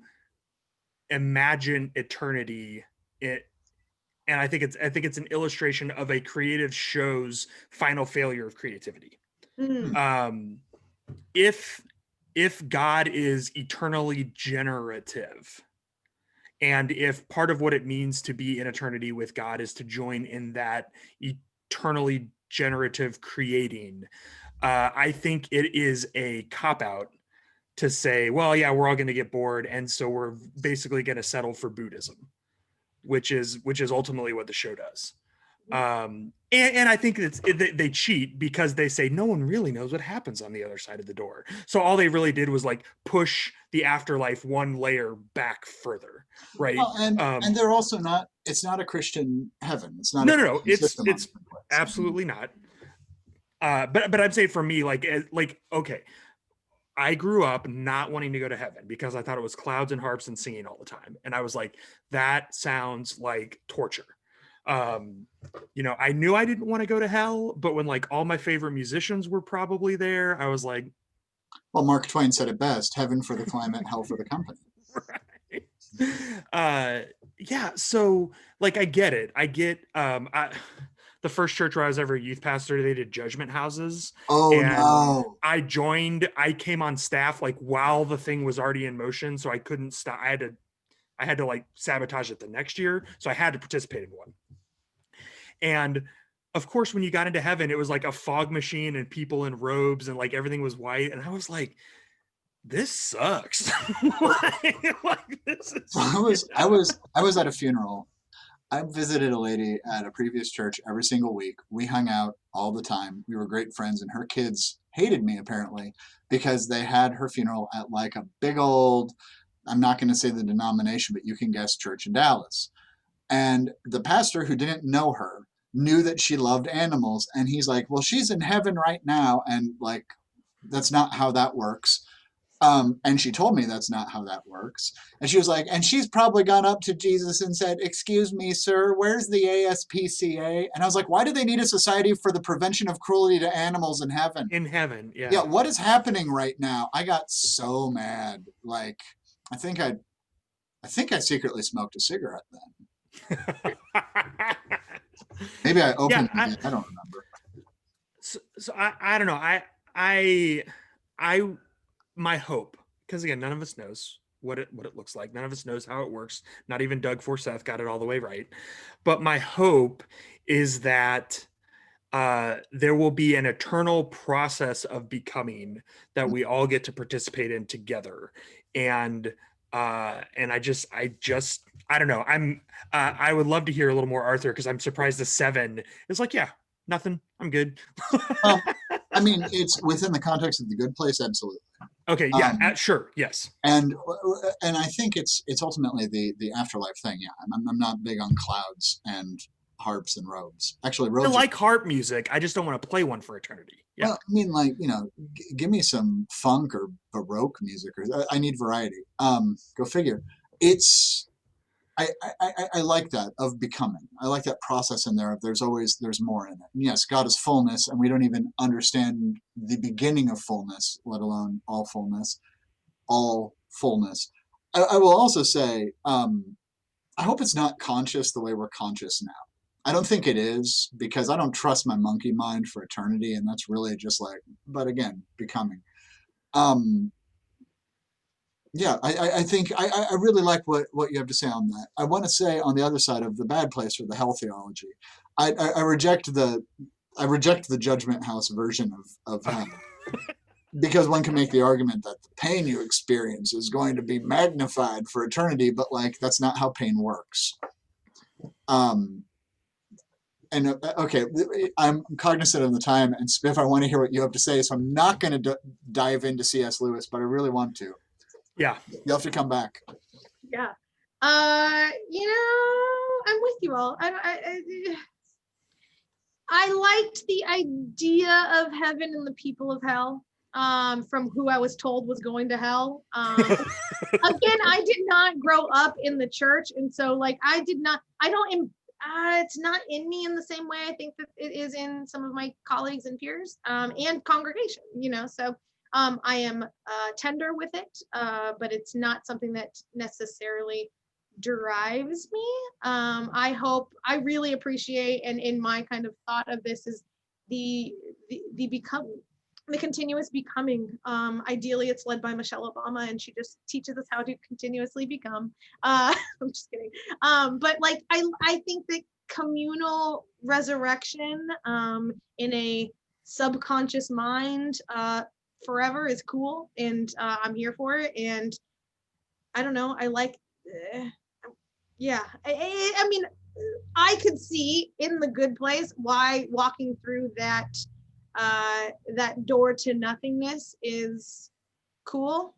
imagine eternity. And I think it's an illustration of a creative show's final failure of creativity. Mm. Um, if God is eternally generative, and if part of what it means to be in eternity with God is to join in that eternally generative creating, I think it is a cop out to say, well, yeah, we're all going to get bored, and so we're basically going to settle for Buddhism, which is ultimately what the show does. And I think they cheat because they say no one really knows what happens on the other side of the door. So all they really did was like push the afterlife one layer back further, right? Well, and they're also not. It's not a Christian heaven. It's not. No. It's Absolutely not. But I'm saying for me, like okay, I grew up not wanting to go to heaven because I thought it was clouds and harps and singing all the time, and I was like, that sounds like torture. I knew I didn't want to go to hell, but when like all my favorite musicians were probably there, I was like, well, Mark Twain said it best: "Heaven for the climate, hell for the company." Right. Yeah. So like, I get it. I get. The first church where I was ever a youth pastor, they did judgment houses. Oh and no! I came on staff like while the thing was already in motion, so I couldn't stop. I had to like sabotage it the next year, so I had to participate in one. And of course, when you got into heaven, it was like a fog machine and people in robes and like everything was white. And I was like, this sucks. This is, I was at a funeral. I visited a lady at a previous church every single week. We hung out all the time. We were great friends, and her kids hated me apparently because they had her funeral at like a big old, I'm not going to say the denomination, but you can guess, church in Dallas. And the pastor, who didn't know her, knew that she loved animals. And he's like, well, she's in heaven right now. And like, that's not how that works. And she told me that's not how that works. And she was like, and she's probably gone up to Jesus and said, excuse me, sir, where's the ASPCA? And I was like, why do they need a society for the prevention of cruelty to animals in heaven? In heaven, yeah. Yeah, what is happening right now? I got so mad. Like, I think I secretly smoked a cigarette then. Maybe I opened it. I don't remember. So I don't know. I my hope, because again, none of us knows what it looks like. None of us knows how it works. Not even Doug Forsyth got it all the way right. But my hope is that there will be an eternal process of becoming that we all get to participate in together. And I just I don't know. I would love to hear a little more Arthur, because I'm surprised the 7 is like, yeah, nothing. I'm good. I mean, it's within the context of The Good Place, absolutely. Okay, yeah, sure, yes. And I think it's ultimately the afterlife thing. Yeah, I'm not big on clouds and harps and robes. Actually, robes. I like harp music. I just don't want to play one for eternity. Yeah. Well, I mean, like, give me some funk or Baroque music, or I need variety. Go figure. It's I like that of becoming. I like that process in there of there's more in it. And yes, God is fullness, and we don't even understand the beginning of fullness, let alone all fullness. All fullness. I will also say, I hope it's not conscious the way we're conscious now. I don't think it is, because I don't trust my monkey mind for eternity, and that's really just like, but again, becoming. Yeah, I think I really like what you have to say on that. I want to say on the other side of the bad place, or the hell theology, I reject the judgment house version of hell. Because one can make the argument that the pain you experience is going to be magnified for eternity, but like, that's not how pain works. Okay, I'm cognizant of the time, and Spiff, I want to hear what you have to say, so I'm not going to dive into C.S. Lewis, but I really want to. Yeah. You'll have to come back. Yeah. I'm with you all. I liked the idea of heaven and the people of hell. from who I was told was going to hell. Again, I did not grow up in the church, and so like I don't. It's not in me in the same way I think that it is in some of my colleagues and peers, and congregation. So I am tender with it, but it's not something that necessarily drives me. I really appreciate, and in my kind of thought of this is the continuous becoming. Ideally, it's led by Michelle Obama, and she just teaches us how to continuously become. I'm just kidding. But like, I think that communal resurrection in a subconscious mind forever is cool, and I'm here for it. And I don't know. I like. Yeah. I mean, I could see in The Good Place why walking through that door to nothingness is cool.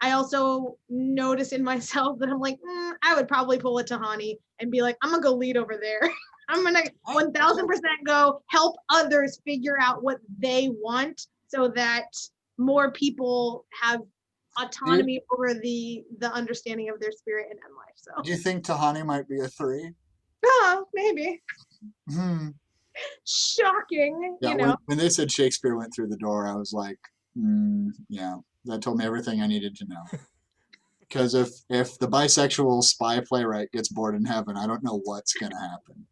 I also notice in myself that I'm like, I would probably pull a Tahani and be like, I'm gonna go lead over there. I'm gonna 1000% go help others figure out what they want so that more people have autonomy over the understanding of their spirit and end life. So Do you think Tahani might be a 3? oh, maybe. Hmm. Shocking, Yeah, when they said Shakespeare went through the door, I was like, yeah, that told me everything I needed to know. Because if the bisexual spy playwright gets bored in heaven, I don't know what's gonna happen.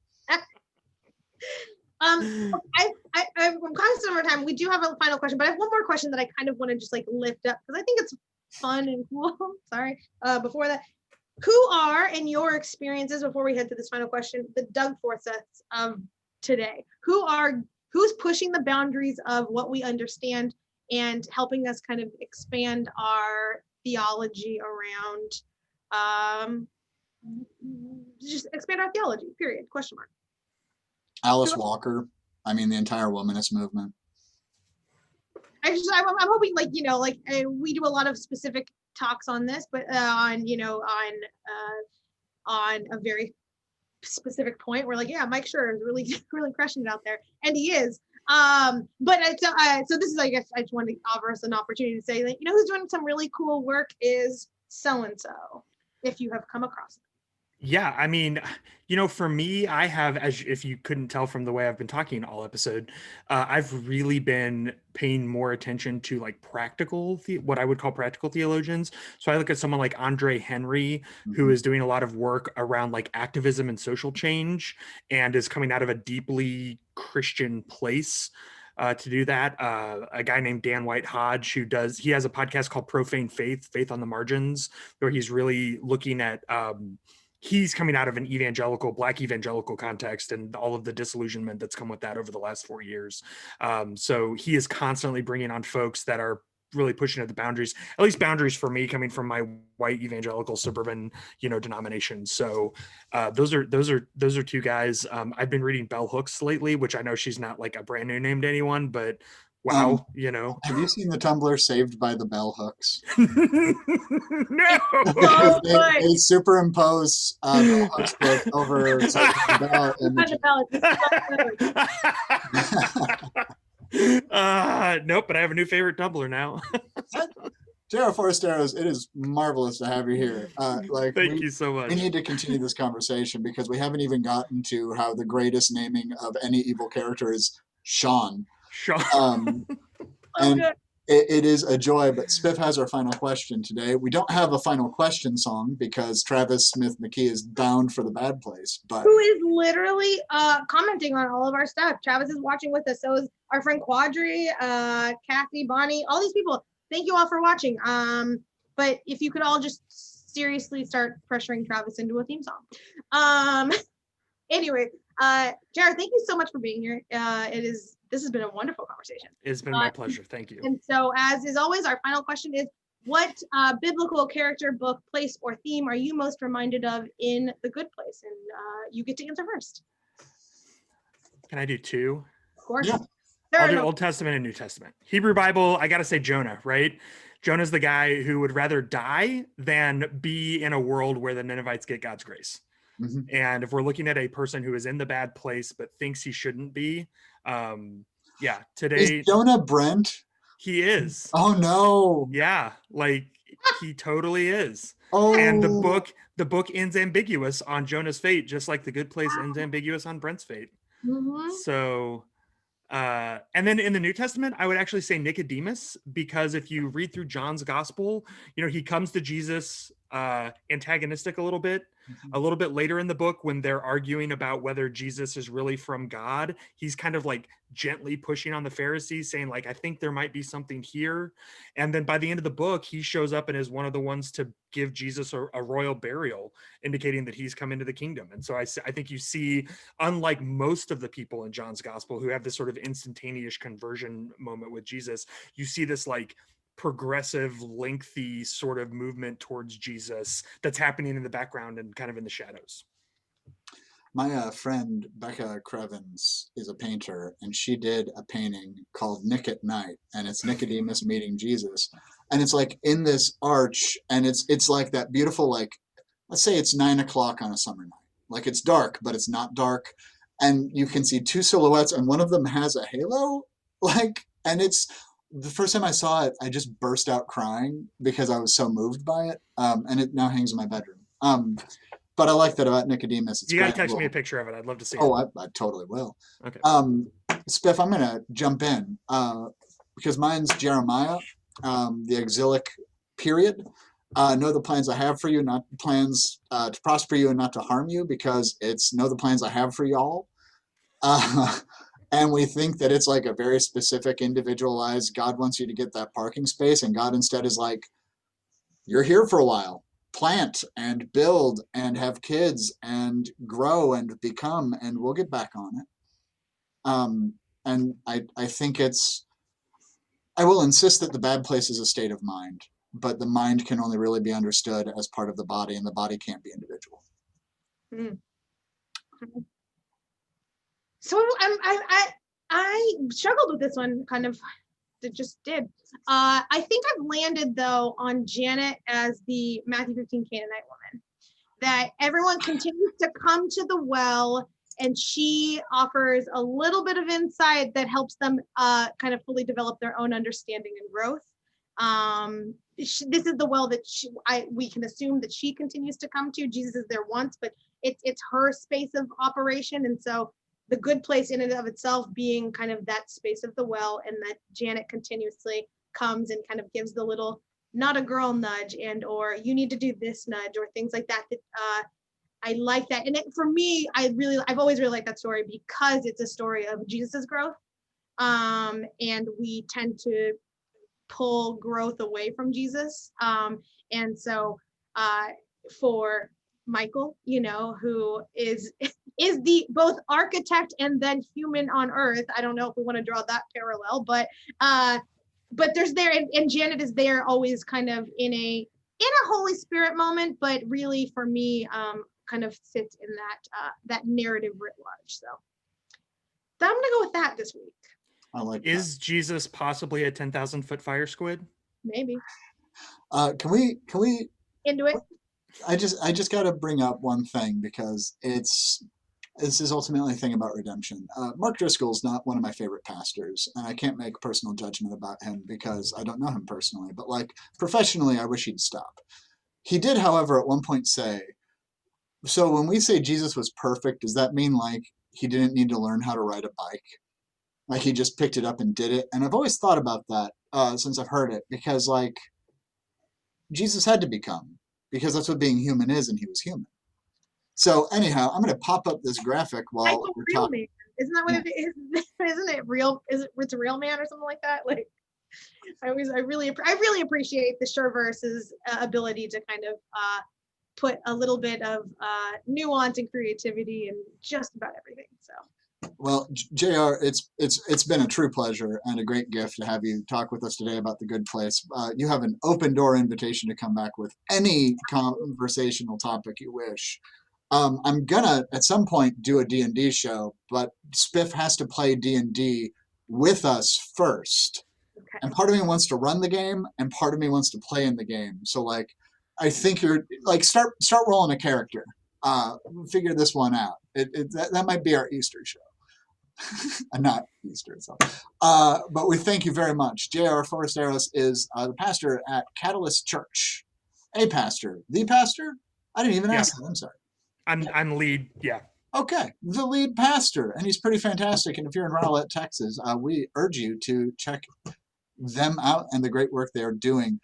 I'm conscious of our time. We do have a final question, but I have one more question that I kind of want to just like lift up because I think it's fun and cool. Sorry. Before that, who are, in your experiences, before we head to this final question, the Doug Forsyths of today? Who's pushing the boundaries of what we understand and helping us kind of expand our theology around just expand our theology, period, question mark. Alice Walker. I mean, the entire womanist movement. I'm hoping, like, we do a lot of specific talks on this, but on a very specific point, we're like, yeah, Mike Schur is really really crushing it out there, and he is. But so this is, I guess, I just wanted to offer us an opportunity to say that, who's doing some really cool work is so and so, if you have come across it. Yeah, I mean, for me, I have, as if you couldn't tell from the way I've been talking all episode, I've really been paying more attention to like what I would call practical theologians. So I look at someone like Andre Henry, who is doing a lot of work around like activism and social change, and is coming out of a deeply Christian place to do that. A guy named Dan White Hodge, he has a podcast called Profane Faith on the Margins, where he's really looking at he's coming out of an black evangelical context and all of the disillusionment that's come with that over the last 4 years. So he is constantly bringing on folks that are really pushing at the boundaries, at least boundaries for me, coming from my white evangelical suburban, denomination. So those are two guys. I've been reading Bell Hooks lately, which I know she's not like a brand new name to anyone, but wow, Have you seen the Tumblr Saved by the Bell Hooks? No. Oh, they superimpose Bell Hooks book over the Bell images. Nope, but I have a new favorite Tumblr now. J.R. Forasteros, it is marvelous to have you here. Thank you so much. We need to continue this conversation because we haven't even gotten to how the greatest naming of any evil character is Sean. And it is a joy, but Spiff has our final question today. We don't have a final question song because Travis Smith McKee is bound for the bad place. But who is literally commenting on all of our stuff. Travis is watching with us. So is our friend Quadri, Kathy, Bonnie, all these people. Thank you all for watching. But if you could all just seriously start pressuring Travis into a theme song. Anyway, Jared, thank you so much for being here. This has been a wonderful conversation. It's been my pleasure. Thank you. And so, as is always, our final question is, what biblical character, book, place, or theme are you most reminded of in The Good Place? And you get to answer first. Can I do 2? Of course. Yeah. I'll do Old Testament and New Testament. Hebrew Bible, I got to say Jonah, right? Jonah's the guy who would rather die than be in a world where the Ninevites get God's grace. Mm-hmm. And if we're looking at a person who is in the bad place but thinks he shouldn't be, today is Jonah Brent. He is. Oh no. Yeah, like he totally is. And Oh. the book ends ambiguous on Jonah's fate, just like the good place ends ambiguous on Brent's fate. Mm-hmm. So and then in the New Testament, I would actually say Nicodemus, because if you read through John's gospel, you know, he comes to Jesus antagonistic a little bit later in the book when they're arguing about whether Jesus is really from God. He's kind of like gently pushing on the Pharisees, saying like, I think there might be something here. And then by the end of the book, he shows up and is one of the ones to give Jesus a royal burial, indicating that he's come into the kingdom. And so I think you see, unlike most of the people in John's gospel who have this sort of instantaneous conversion moment with Jesus, you see this like progressive, lengthy sort of movement towards Jesus that's happening in the background and kind of in the shadows. My friend Becca Crevens is a painter, and she did a painting called Nick at Night, and it's Nicodemus meeting Jesus, and it's like in this arch, and it's like that beautiful, like, let's say it's 9 o'clock on a summer night, like it's dark but it's not dark, and you can see two silhouettes, and one of them has a halo, like, and it's the first time I saw it, I just burst out crying because I was so moved by it, and it now hangs in my bedroom. But I like that about Nicodemus. It's You got to great. text me a picture of it. I'd love to see Oh, it. I totally will. Okay. Spiff, I'm gonna jump in because mine's Jeremiah, the exilic period. Know the plans I have for you, not plans to prosper you and not to harm you, because it's know the plans I have for y'all. Uh, and we think that it's like a very specific, individualized. God wants you to get that parking space, and God instead is like, you're here for a while. Plant and build and have kids and grow and become, and we'll get back on it. And I think I will insist that the bad place is a state of mind, but the mind can only really be understood as part of the body, and the body can't be individual. Mm. So I struggled with this one, kind of. It just did. I think I've landed though on Janet as the Matthew 15 Canaanite woman. That everyone continues to come to the well, and she offers a little bit of insight that helps them kind of fully develop their own understanding and growth. This is the well that we can assume that she continues to come to. Jesus is there once, but it's her space of operation, and so the good place in and of itself being kind of that space of the well, and that Janet continuously comes and kind of gives the little not a girl nudge, and or you need to do this nudge, or things like that. I like that. And for me, I've always really liked that story because it's a story of Jesus's growth. And we tend to pull growth away from Jesus. And so for Michael, who is the both architect and then human on earth. I don't know if we want to draw that parallel, but there's there, and Janet is there always kind of in a Holy Spirit moment, but really for me, kind of sits in that narrative writ large. So I'm gonna go with that this week. I like Is Jesus possibly a 10,000-foot fire squid? Maybe. Can we Into it? I just got to bring up one thing, because this is ultimately a thing about redemption. Mark Driscoll's not one of my favorite pastors, and I can't make personal judgment about him because I don't know him personally, but like professionally, I wish he'd stop. He did, however, at one point say, so when we say Jesus was perfect, does that mean like he didn't need to learn how to ride a bike? Like he just picked it up and did it? And I've always thought about that since I've heard it, because like Jesus had to become, because that's what being human is, and he was human. So anyhow, I'm going to pop up this graphic while we're real talking. man. Isn't that what it is? Isn't it real? It's a real man or something like that? Like I really appreciate the Sherverse's ability to kind of put a little bit of nuance and creativity in just about everything. So. Well, JR, it's been a true pleasure and a great gift to have you talk with us today about The Good Place. You have an open door invitation to come back with any conversational topic you wish. I'm gonna at some point do a D&D show, but Spiff has to play D&D with us first. Okay. And part of me wants to run the game, and part of me wants to play in the game. So like, I think you're like start rolling a character. Figure this one out. That might be our Easter show. not Easter itself. But we thank you very much. J.R. Forasteros is the pastor at Catalyst Church. A pastor. The pastor? I didn't even Yeah. ask that. I'm sorry. I'm lead. Yeah. Okay, the lead pastor, and he's pretty fantastic. And if you're in Rowlett, Texas, we urge you to check them out and the great work they are doing.